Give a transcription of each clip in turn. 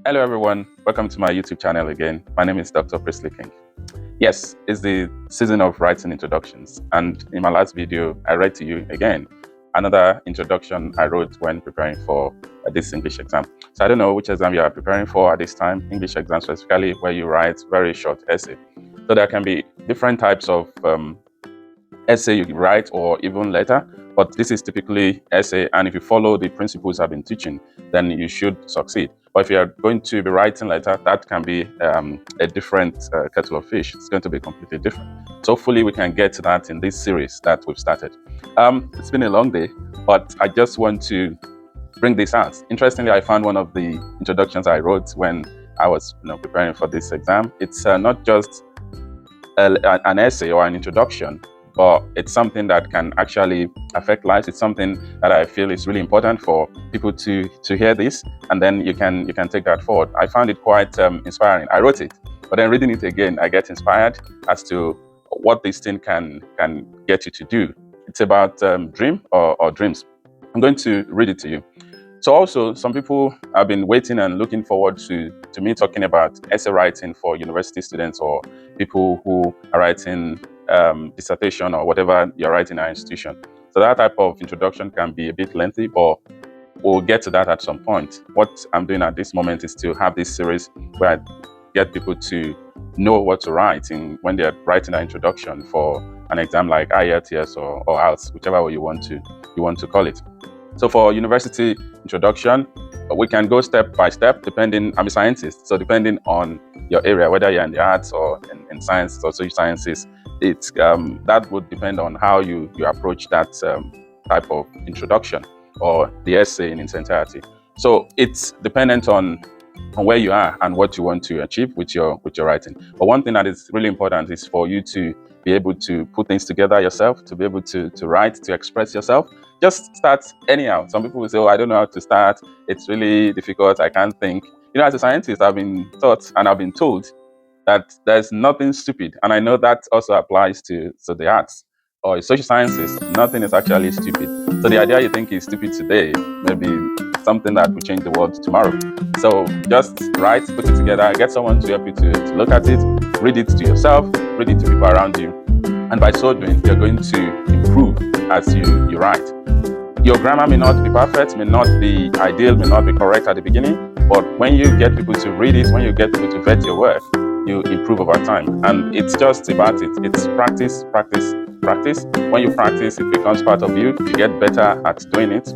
Hello everyone, welcome to my YouTube channel again. My name is Dr. Presley King. Yes, it's the season of writing introductions, and in my last video I read to you again another introduction I wrote when preparing for this English exam. So I don't know which exam you are preparing for at this time, English exam specifically, where you write very short essay. So there can be different types of essay you write or even letter, but this is typically essay, and if you follow the principles I've been teaching, then you should succeed. But if you are going to be writing letter, that can be a different kettle of fish. It's going to be completely different. So hopefully we can get to that in this series that we've started. It's been a long day, but I just want to bring this out. Interestingly, I found one of the introductions I wrote when I was preparing for this exam. It's not just an essay or an introduction, but it's something that can actually affect lives. It's something that I feel is really important for people to hear this, and then you can take that forward. I found it quite inspiring. I wrote it, but then reading it again, I get inspired as to what this thing can get you to do. It's about dream or dreams. I'm going to read it to you. So also, some people have been waiting and looking forward to me talking about essay writing for university students or people who are writing dissertation or whatever you're writing in our institution. So that type of introduction can be a bit lengthy, but we'll get to that at some point. What I'm doing at this moment is to have this series where I get people to know what to write when they're writing an introduction for an exam like IELTS or IELTS, whichever way you want to call it. So for university introduction, we can go step by step depending. I'm a scientist, so depending on your area, whether you're in the arts or in science or social sciences, it's that would depend on how you approach that type of introduction or the essay in its entirety. So it's dependent on where you are and what you want to achieve with your writing. But one thing that is really important is for you to be able to put things together yourself, to be able to write, to express yourself. Just start anyhow. Some people will say, oh, I don't know how to start. It's really difficult. I can't think. As a scientist, I've been taught and I've been told that there's nothing stupid. And I know that also applies to the arts or social sciences. Nothing is actually stupid. So the idea you think is stupid today may be something that will change the world tomorrow. So just write, put it together, get someone to help you to look at it, read it to yourself, read it to people around you. And by so doing, you're going to improve as you write. Your grammar may not be perfect, may not be ideal, may not be correct at the beginning, but when you get people to read it, when you get people to vet your work, you improve over time. And it's just about it. It's practice, practice, practice. When you practice, it becomes part of you. You get better at doing it.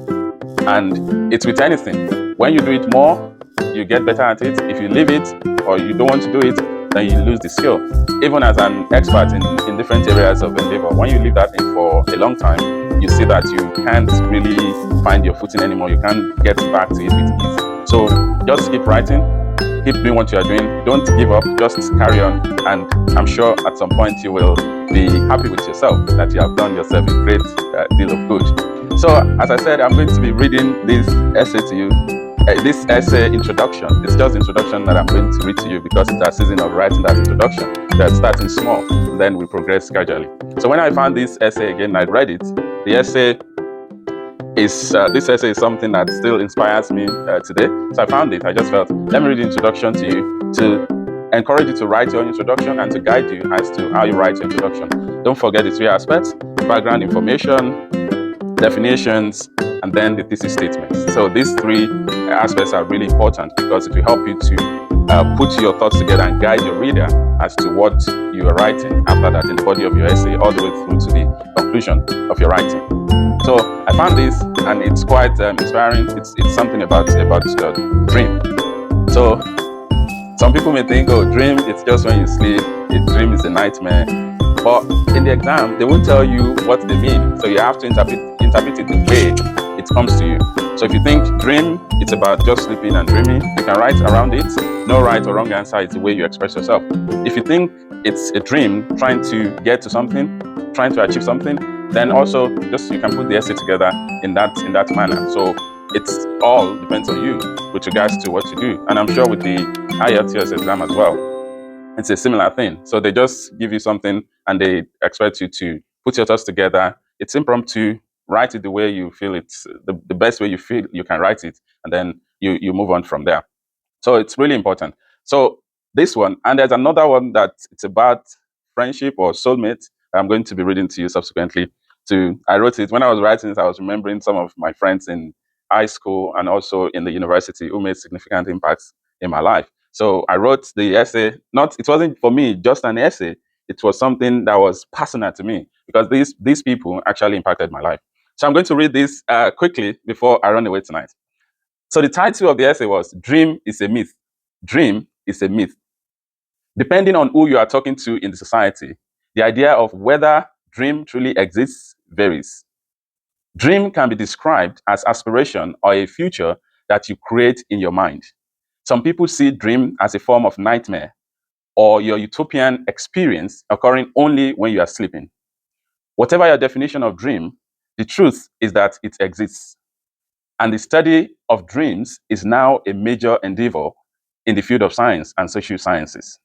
And it's with anything. When you do it more, you get better at it. If you leave it or you don't want to do it, then you lose the skill. Even as an expert in different areas of endeavor, when you leave that thing for a long time, you see that you can't really find your footing anymore. You can't get back to it with ease. So just keep writing, keep doing what you are doing. Don't give up, just carry on. And I'm sure at some point you will be happy with yourself that you have done yourself a great deal of good. So as I said, I'm going to be reading this essay to you. This essay introduction, it's just introduction that I'm going to read to you because it's our season of writing that introduction. We're starting small, and then we progress gradually. So when I found this essay again, I read it. The essay is this essay is something that still inspires me today. So I found it. I just felt, let me read the introduction to you to encourage you to write your introduction and to guide you as to how you write your introduction. Don't forget the three aspects: background information, definitions, and then the thesis statements. So these three aspects are really important because it will help you to put your thoughts together and guide your reader as to what you are writing after that in the body of your essay, all the way through to the conclusion of your writing. So I found this, and it's quite inspiring. It's something about dream. So some people may think, oh, dream, it's just when you sleep. A dream is a nightmare. But in the exam, they won't tell you what they mean. So you have to interpret it the way it comes to you. So if you think dream, it's about just sleeping and dreaming, you can write around it. No right or wrong answer, it's the way you express yourself. If you think it's a dream, trying to get to something, trying to achieve something, then also just you can put the essay together in that manner. So it's all depends on you with regards to what you do. And I'm sure with the IELTS exam as well, it's a similar thing. So they just give you something and they expect you to put your thoughts together. It's impromptu. Write it the way you feel it's the best way you feel you can write it, and then you move on from there. So it's really important. So this one, and there's another one that it's about friendship or soulmate. I'm going to be reading to you subsequently. I wrote it when I was writing it. I was remembering some of my friends in high school and also in the university who made significant impacts in my life. So I wrote the essay. Not it wasn't for me just an essay. It was something that was personal to me because these people actually impacted my life. So I'm going to read this quickly before I run away tonight. So the title of the essay was "Dream is a Myth." Dream is a myth. Depending on who you are talking to in the society, the idea of whether dream truly exists varies. Dream can be described as aspiration or a future that you create in your mind. Some people see dream as a form of nightmare or your utopian experience occurring only when you are sleeping. Whatever your definition of dream, the truth is that it exists. And the study of dreams is now a major endeavor in the field of science and social sciences.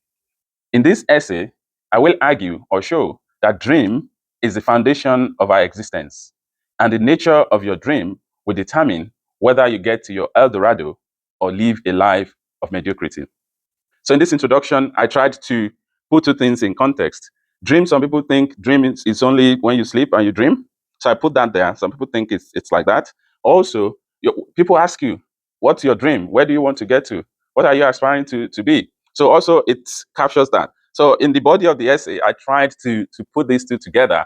In this essay, I will argue or show that dream is the foundation of our existence, and the nature of your dream will determine whether you get to your El Dorado or live a life of mediocrity. So in this introduction, I tried to put two things in context. Dream, some people think dream is only when you sleep and you dream. So I put that there. Some people think it's like that. Also, people ask you, what's your dream? Where do you want to get to? What are you aspiring to be? So also it captures that. So in the body of the essay, I tried to put these two together,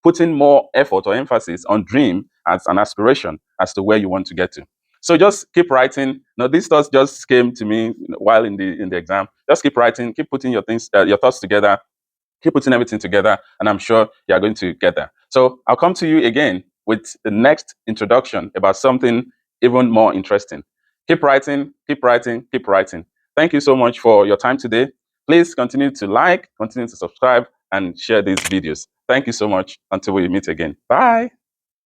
putting more effort or emphasis on dream as an aspiration as to where you want to get to. So just keep writing. Now, these thoughts just came to me while in the exam. Just keep writing, keep putting your thoughts together, keep putting everything together, and I'm sure you are going to get there. So I'll come to you again with the next introduction about something even more interesting. Keep writing, keep writing, keep writing. Thank you so much for your time today. Please continue to like, continue to subscribe, and share these videos. Thank you so much. Until we meet again. Bye.